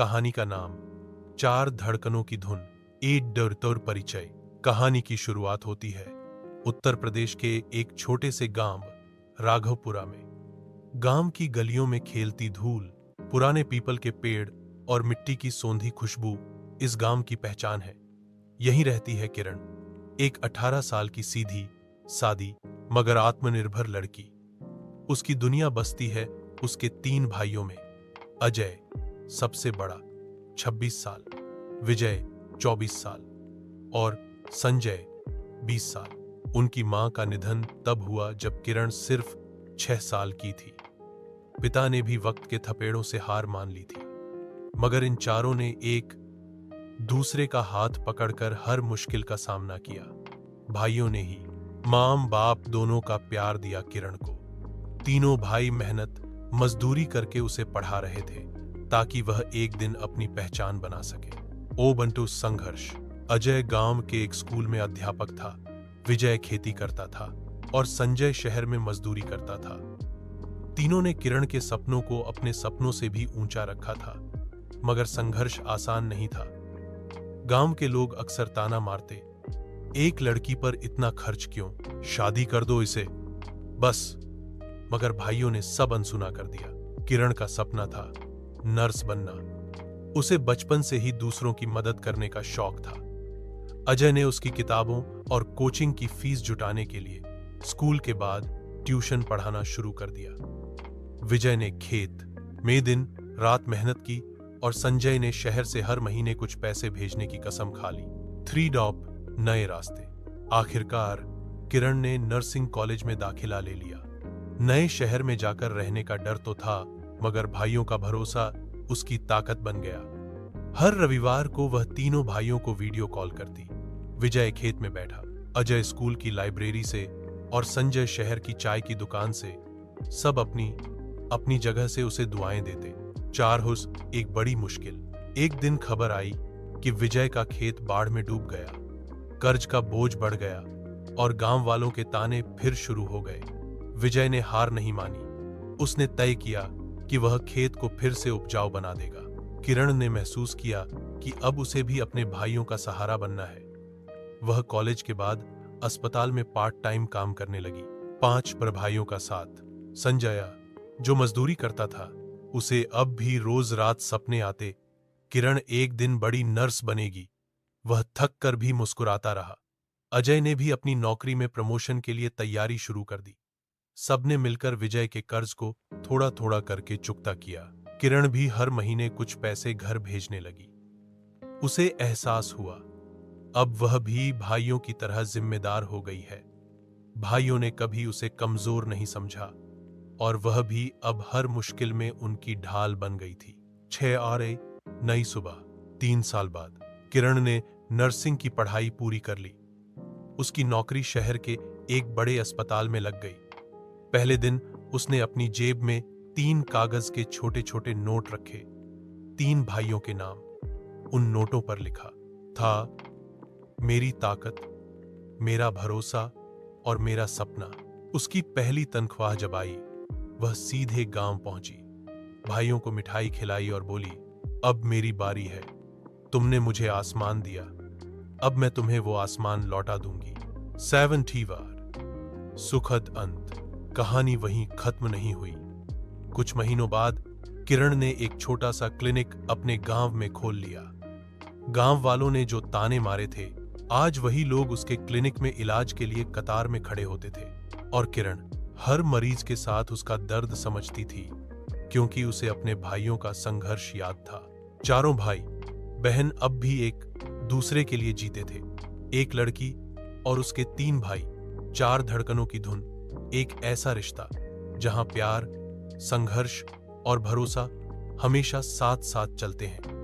कहानी का नाम चार धड़कनों की धुन, एक डर परिचय। कहानी की शुरुआत होती है उत्तर प्रदेश के एक छोटे से गांव राघवपुरा में। गांव की गलियों में खेलती धूल, पुराने पीपल के पेड़ और मिट्टी की सौंधी खुशबू इस गांव की पहचान है। यहीं रहती है किरण, एक 18 साल की सीधी सादी मगर आत्मनिर्भर लड़की। उसकी दुनिया बसती है उसके 3 भाइयों में। अजय सबसे बड़ा 26 साल, विजय 24 साल और संजय 20 साल। उनकी मां का निधन तब हुआ जब किरण सिर्फ 6 साल की थी। पिता ने भी वक्त के थपेड़ों से हार मान ली थी, मगर इन चारों ने एक दूसरे का हाथ पकड़कर हर मुश्किल का सामना किया। भाइयों ने ही मां बाप दोनों का प्यार दिया किरण को। तीनों भाई मेहनत मजदूरी करके उसे पढ़ा रहे थे ताकि वह एक दिन अपनी पहचान बना सके। ओ बंटू संघर्ष। अजय गांव के एक स्कूल में अध्यापक था, विजय खेती करता था और संजय शहर में मजदूरी करता था। तीनों ने किरण के सपनों को अपने सपनों से भी ऊंचा रखा था, मगर संघर्ष आसान नहीं था। गांव के लोग अक्सर ताना मारते, एक लड़की पर इतना खर्च क्यों, शादी कर दो इसे बस। मगर भाइयों ने सब अनसुना कर दिया। किरण का सपना था नर्स बनना। उसे बचपन से ही दूसरों की मदद करने का शौक था। अजय ने उसकी किताबों और कोचिंग की फीस जुटाने के लिए स्कूल के बाद ट्यूशन पढ़ाना शुरू कर दिया। विजय ने खेत में दिन रात मेहनत की और संजय ने शहर से हर महीने कुछ पैसे भेजने की कसम खा ली। 3 डॉप नए रास्ते। आखिरकार किरण ने नर्सिंग कॉलेज में दाखिला ले लिया। नए शहर में जाकर रहने का डर तो था, मगर भाइयों का भरोसा उसकी ताकत बन गया। हर रविवार को वह तीनों भाइयों को वीडियो कॉल करती। विजय खेत में बैठा, अजय स्कूल की लाइब्रेरी से और संजय शहर की चाय की दुकान से। सब अपनी अपनी जगह से उसे दुआएं देते। 4 हुस एक बड़ी मुश्किल। एक दिन खबर आई कि विजय का खेत बाढ़ में डूब गया। कर्ज का बोझ बढ़ गया और गांव वालों के ताने फिर शुरू हो गए। विजय ने हार नहीं मानी। उसने तय किया कि वह खेत को फिर से उपजाऊ बना देगा। किरण ने महसूस किया कि अब उसे भी अपने भाइयों का सहारा बनना है। वह कॉलेज के बाद अस्पताल में पार्ट टाइम काम करने लगी। 5 भाइयों का साथ। संजय जो मजदूरी करता था, उसे अब भी रोज रात सपने आते, किरण एक दिन बड़ी नर्स बनेगी। वह थक कर भी मुस्कुराता रहा। अजय ने भी अपनी नौकरी में प्रमोशन के लिए तैयारी शुरू कर दी। सबने मिलकर विजय के कर्ज को थोड़ा थोड़ा करके चुकता किया। किरण भी हर महीने कुछ पैसे घर भेजने लगी। उसे एहसास हुआ अब वह भी भाइयों की तरह जिम्मेदार हो गई है। भाइयों ने कभी उसे कमजोर नहीं समझा और वह भी अब हर मुश्किल में उनकी ढाल बन गई थी। 6 आरे नई सुबह। 3 साल बाद किरण ने नर्सिंग की पढ़ाई पूरी कर ली। उसकी नौकरी शहर के एक बड़े अस्पताल में लग गई। पहले दिन उसने अपनी जेब में 3 कागज के छोटे छोटे नोट रखे। 3 भाइयों के नाम। उन नोटों पर लिखा था, मेरी ताकत, मेरा भरोसा और मेरा सपना। उसकी पहली तनख्वाह जब आई, वह सीधे गांव पहुंची। भाइयों को मिठाई खिलाई और बोली, अब मेरी बारी है। तुमने मुझे आसमान दिया, अब मैं तुम्हें वो आसमान लौटा दूंगी। 70 बार। सुखद अंत। कहानी वहीं खत्म नहीं हुई। कुछ महीनों बाद किरण ने एक छोटा सा क्लिनिक अपने गांव में खोल लिया। गांव वालों ने जो ताने मारे थे, आज वही लोग उसके क्लिनिक में इलाज के लिए कतार में खड़े होते थे। और किरण हर मरीज के साथ उसका दर्द समझती थी, क्योंकि उसे अपने भाइयों का संघर्ष याद था। चारों भाई बहन अब भी एक दूसरे के लिए जीते थे। एक लड़की और उसके 3 भाई। 4 धड़कनों की धुन, एक ऐसा रिश्ता जहां प्यार, संघर्ष और भरोसा हमेशा साथ साथ चलते हैं।